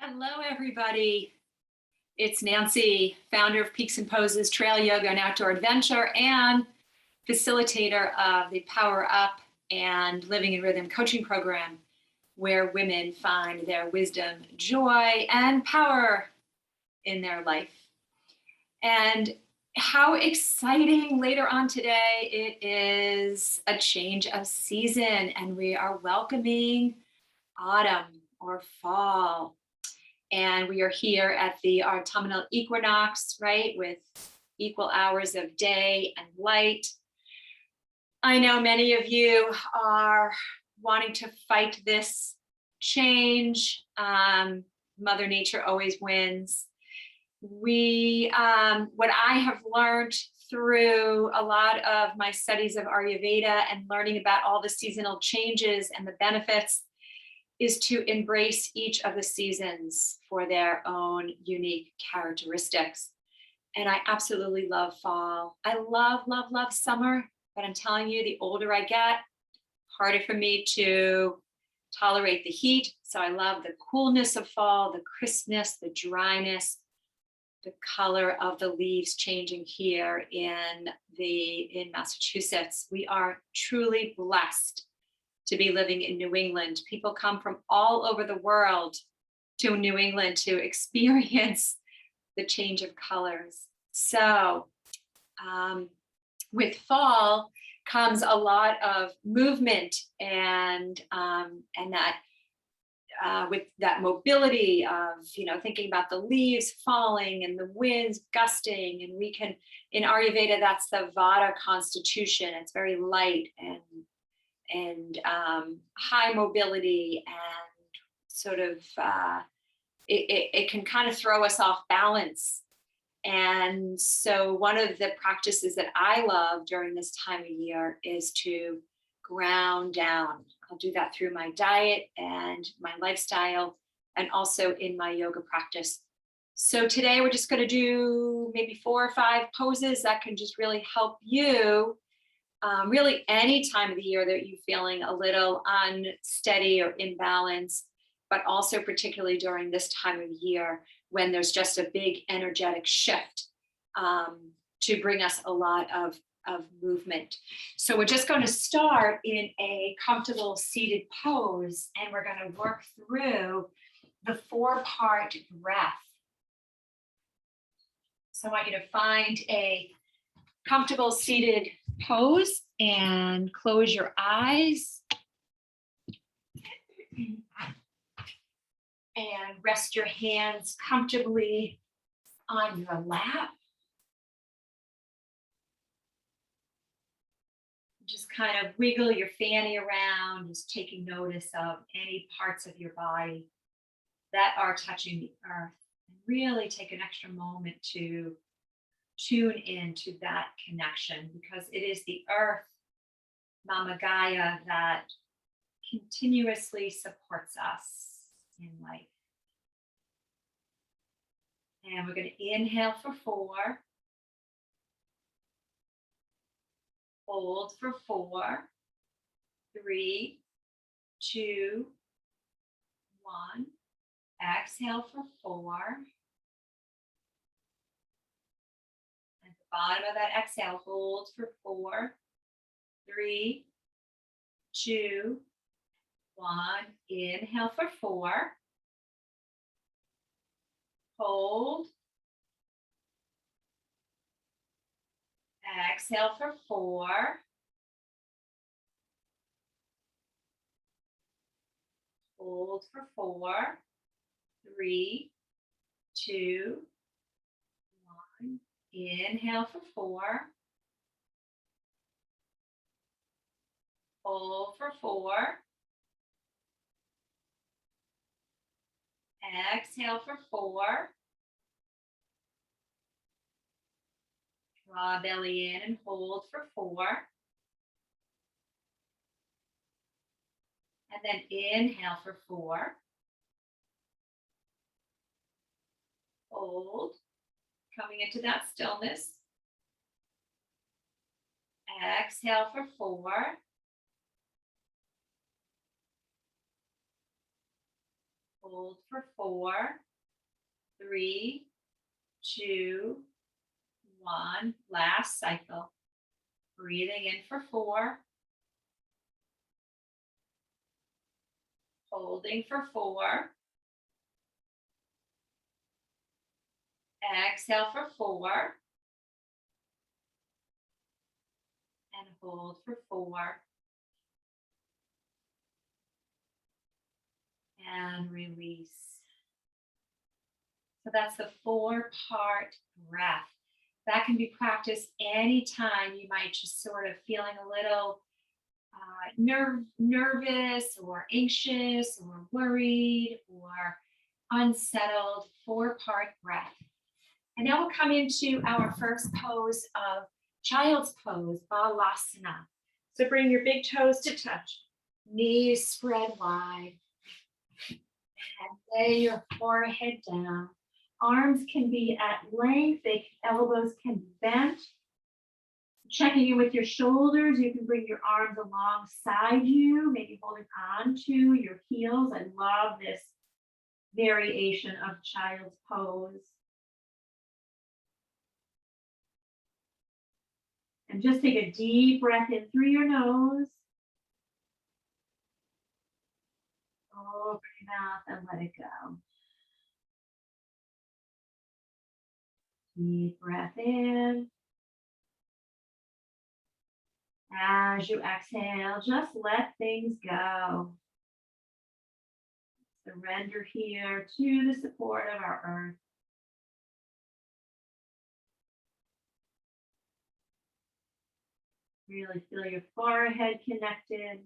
Hello, everybody. It's Nancy, founder of Peaks and Poses Trail Yoga and Outdoor Adventure and facilitator of the Power Up and Living in Rhythm coaching program, where women find their wisdom, joy, and power in their life. And how exciting later on today, it is a change of season and we are welcoming autumn or fall. And we are here at the autumnal equinox, right, with equal hours of day and light. I know many of you are wanting to fight this change. Mother Nature always wins. What I have learned through a lot of my studies of Ayurveda and learning about all the seasonal changes and the benefits is to embrace each of the seasons for their own unique characteristics. And I absolutely love fall. I love, love, love summer, but I'm telling you, the older I get, harder for me to tolerate the heat. So I love the coolness of fall, the crispness, the dryness, the color of the leaves changing here in Massachusetts. We are truly blessed to be living in New England. People come from all over the world to New England to experience the change of colors. So with fall comes a lot of movement and that with that mobility of, thinking about the leaves falling and the winds gusting. And we can, in Ayurveda, that's the Vata constitution. It's very light and high mobility, and sort of it can kind of throw us off balance. And so one of the practices that I love during this time of year is to ground down. I'll do that through my diet and my lifestyle, and also in my yoga practice. So today we're just going to do maybe 4 or 5 poses that can just really help you. Really any time of the year that you're feeling a little unsteady or imbalanced, but also particularly during this time of year when there's just a big energetic shift to bring us a lot of movement. So we're just going to start in a comfortable seated pose, and we're going to work through the 4-part breath. So I want you to find a comfortable seated pose and close your eyes and rest your hands comfortably on your lap. Just kind of wiggle your fanny around, just taking notice of any parts of your body that are touching the earth. And really take an extra moment to tune into that connection, because it is the earth, Mama Gaia, that continuously supports us in life. And we're going to inhale for 4, hold for 4, 3, 2, 1, exhale for 4. Bottom of that exhale, hold for 4, 3, 2, 1. Inhale for 4. Hold. Exhale for 4. Hold for 4, 3, 2, 1. Inhale for 4. Hold for 4. Exhale for 4. Draw belly in and hold for 4. And then inhale for 4. Hold. Coming into that stillness. Exhale for 4. hold for 4, 3, 2, 1. Last cycle. Breathing in for 4. Holding for 4. Exhale for 4. And hold for 4. And release. So that's the 4-part breath. That can be practiced anytime you might just sort of feeling a little nervous or anxious or worried or unsettled. 4-part breath. And now we'll come into our first pose of child's pose, Balasana. So bring your big toes to touch, knees spread wide, and lay your forehead down. Arms can be at length, elbows can be bent. Checking in with your shoulders, you can bring your arms alongside you, maybe holding on to your heels. I love this variation of child's pose. And just take a deep breath in through your nose. Open your mouth and let it go. Deep breath in. As you exhale, just let things go. Surrender here to the support of our earth. Really feel your forehead connected.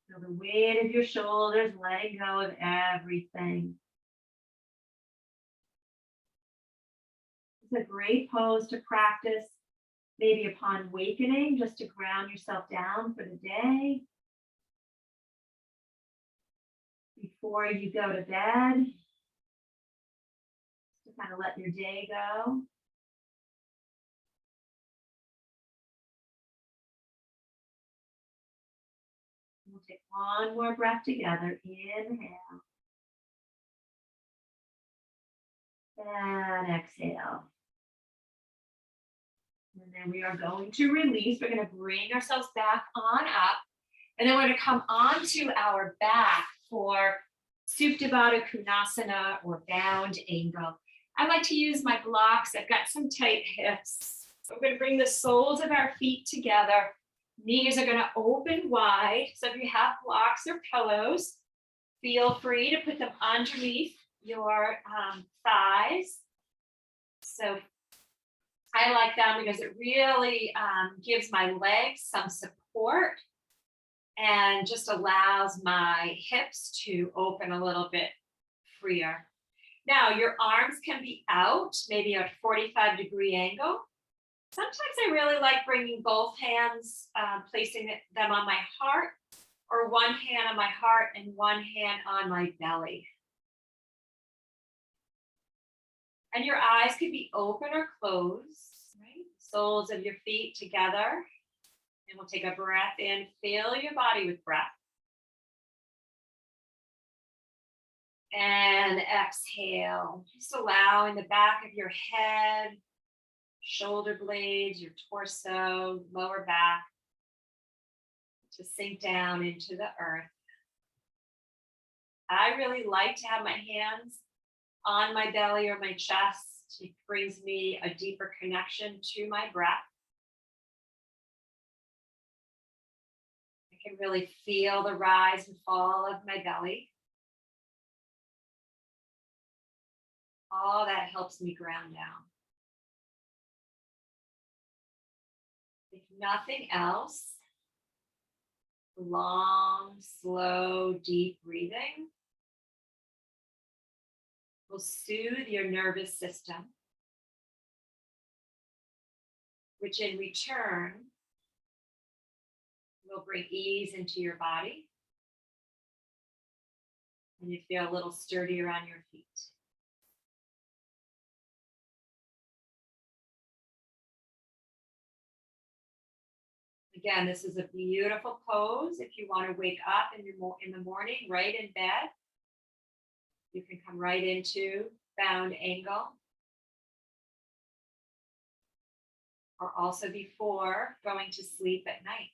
Feel the weight of your shoulders, letting go of everything. It's a great pose to practice, maybe upon awakening, just to ground yourself down for the day. Before you go to bed, to kind of let your day go. We'll take one more breath together. Inhale. And exhale. And then we are going to release. We're going to bring ourselves back on up. And then we're going to come onto our back for Supta Baddha Konasana or bound angle. I like to use my blocks. I've got some tight hips. So we're going to bring the soles of our feet together. Knees are going to open wide. So if you have blocks or pillows, feel free to put them underneath your thighs. So I like that because it really gives my legs some support and just allows my hips to open a little bit freer. Now your arms can be out, maybe at a 45-degree angle. Sometimes I really like bringing both hands, placing them on my heart, or one hand on my heart and one hand on my belly. And your eyes could be open or closed, right? Soles of your feet together. And we'll take a breath in, fill your body with breath. And exhale, just allowing the back of your head, shoulder blades, your torso, lower back to sink down into the earth. I really like to have my hands on my belly or my chest. It brings me a deeper connection to my breath. I can really feel the rise and fall of my belly. All that helps me ground down. If nothing else, long, slow, deep breathing will soothe your nervous system, which in return will bring ease into your body, and you feel a little sturdier on your feet. Again, this is a beautiful pose. If you want to wake up in the morning, right in bed, you can come right into bound angle. Or also before going to sleep at night.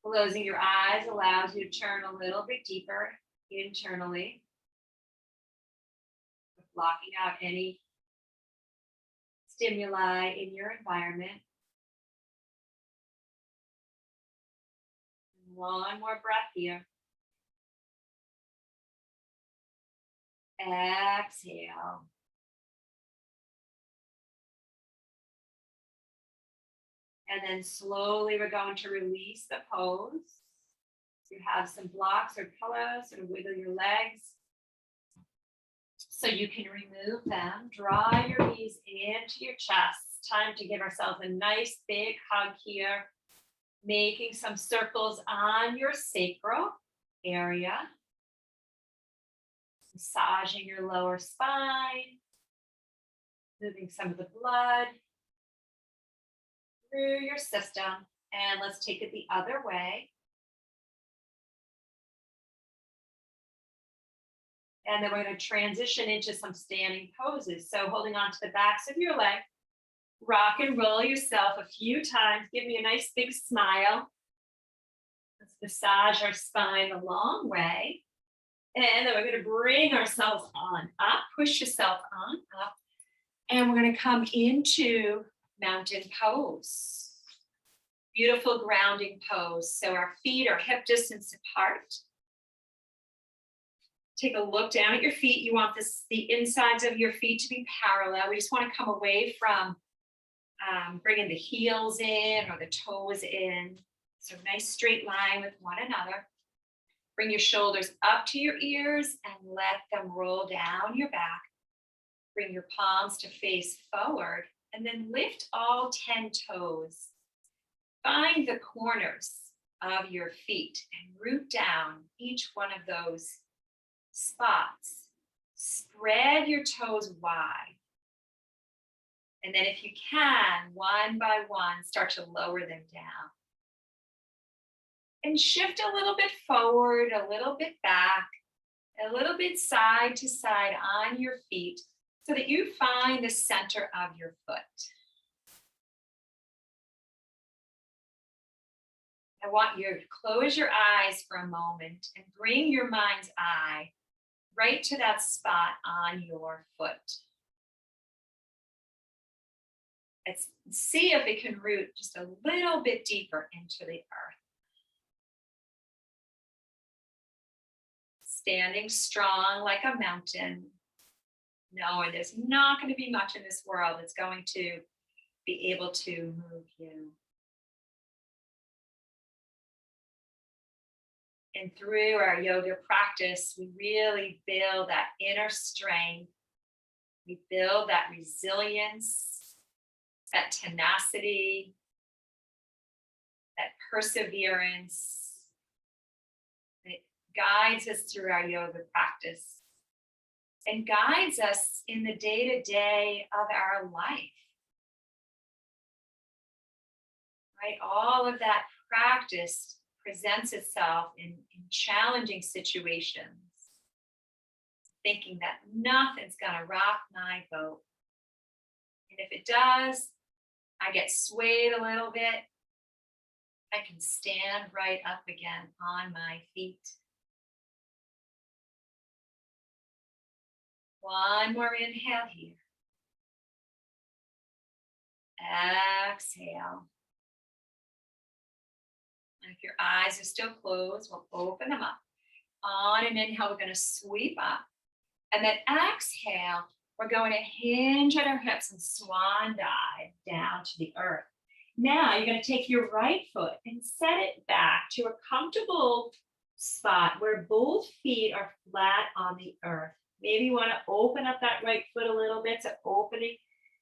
Closing your eyes allows you to turn a little bit deeper internally, blocking out any stimuli in your environment. One more breath here. Exhale. And then slowly we're going to release the pose. You have some blocks or pillows, sort of wiggle your legs so you can remove them. Draw your knees into your chest. Time to give ourselves a nice big hug here. Making some circles on your sacral area. Massaging your lower spine. Moving some of the blood through your system. And let's take it the other way. And then we're going to transition into some standing poses. So holding on to the backs of your legs, rock and roll yourself a few times. Give me a nice big smile. Let's massage our spine a long way. And then we're going to bring ourselves on up, push yourself on up. And we're going to come into mountain pose. Beautiful grounding pose. So our feet are hip distance apart. Take a look down at your feet. You want the insides of your feet to be parallel. We just want to come away from bringing the heels in or the toes in. So nice straight line with one another. Bring your shoulders up to your ears and let them roll down your back. Bring your palms to face forward and then lift all 10 toes. Find the corners of your feet and root down each one of those spots. Spread your toes wide. And then if you can, one by one, start to lower them down. And shift a little bit forward, a little bit back, a little bit side to side on your feet so that you find the center of your foot. I want you to close your eyes for a moment and bring your mind's eye right to that spot on your foot. Let's see if it can root just a little bit deeper into the earth. Standing strong like a mountain, knowing there's not going to be much in this world that's going to be able to move you. And through our yoga practice, we really build that inner strength. We build that resilience, that tenacity, that perseverance. It guides us through our yoga practice and guides us in the day-to-day of our life. Right? All of that practice presents itself in challenging situations, thinking that nothing's gonna rock my boat. And if it does, I get swayed a little bit, I can stand right up again on my feet. One more inhale here. Exhale. And if your eyes are still closed, we'll open them up. On an inhale, we're going to sweep up. And then exhale, we're going to hinge at our hips and swan dive down to the earth. Now you're going to take your right foot and set it back to a comfortable spot where both feet are flat on the earth. Maybe you want to open up that right foot a little bit, so opening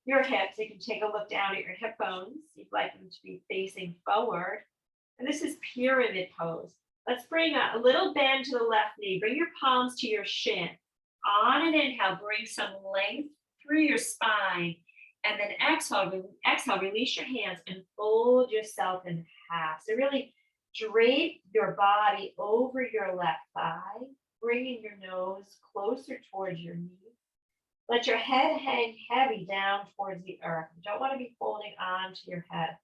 your hips. You can take a look down at your hip bones. You'd like them to be facing forward. And this is pyramid pose. Let's bring a little bend to the left knee. Bring your palms to your shin. On an inhale, bring some length through your spine. And then exhale, release your hands and fold yourself in half. So really drape your body over your left thigh, bringing your nose closer towards your knee. Let your head hang heavy down towards the earth. You don't want to be holding on to your head.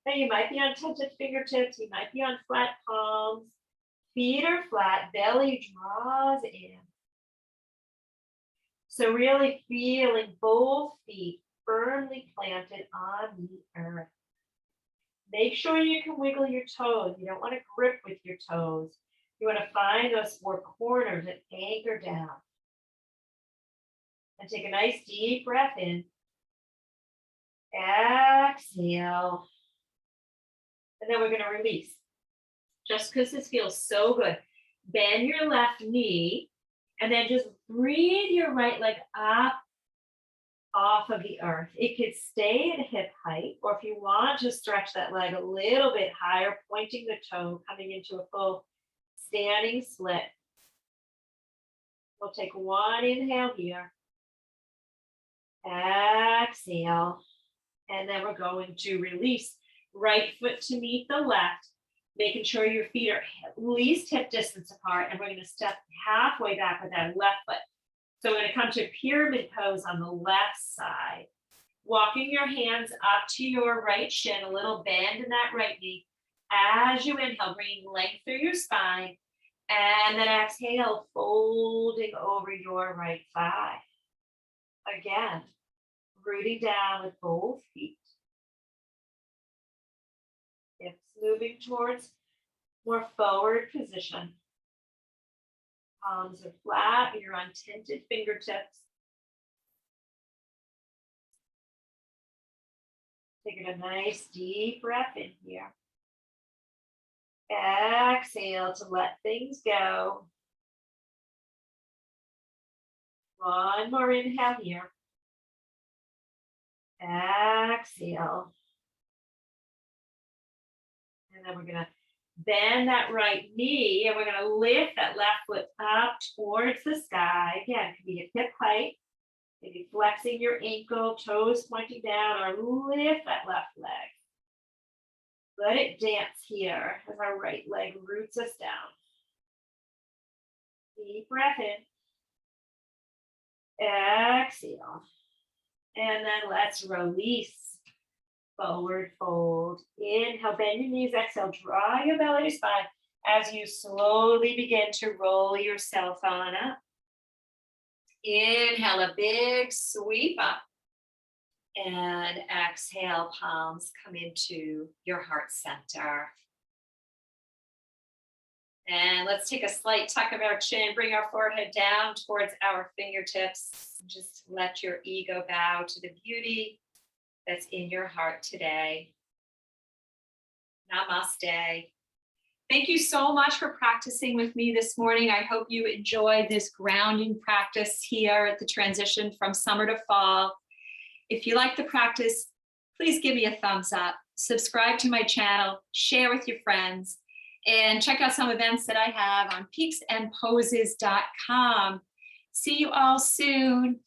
Now you might be on tented fingertips, you might be on flat palms. Feet are flat, belly draws in. So really feeling both feet firmly planted on the earth. Make sure you can wiggle your toes. You don't want to grip with your toes. You want to find those four corners and anchor down. And take a nice deep breath in. Exhale. And then we're going to release. Just because this feels so good. Bend your left knee and then just breathe your right leg up off of the earth. It could stay at hip height, or if you want to stretch that leg a little bit higher, pointing the toe, coming into a full standing split. We'll take one inhale here. Exhale. And then we're going to release. Right foot to meet the left, making sure your feet are at least hip distance apart. And we're going to step halfway back with that left foot. So we're going to come to pyramid pose on the left side. Walking your hands up to your right shin, a little bend in that right knee. As you inhale, bringing length through your spine. And then exhale, folding over your right thigh. Again, rooting down with both feet. Hips moving towards more forward position. Palms are flat, you're on tented fingertips. Taking a nice deep breath in here. Exhale to let things go. One more inhale here. Exhale. And then we're going to bend that right knee and we're going to lift that left foot up towards the sky. Again, it could be at hip height, maybe flexing your ankle, toes pointing down, or lift that left leg. Let it dance here as our right leg roots us down. Deep breath in. Exhale. And then let's release. Forward fold. Inhale, bend your knees. Exhale, draw your belly to spine as you slowly begin to roll yourself on up. Inhale, a big sweep up. And exhale, palms come into your heart center. And let's take a slight tuck of our chin, bring our forehead down towards our fingertips. Just let your ego bow to the beauty that's in your heart today. Namaste. Thank you so much for practicing with me this morning. I hope you enjoyed this grounding practice here at the transition from summer to fall. If you like the practice, please give me a thumbs up, subscribe to my channel, share with your friends, and check out some events that I have on peaksandposes.com. See you all soon.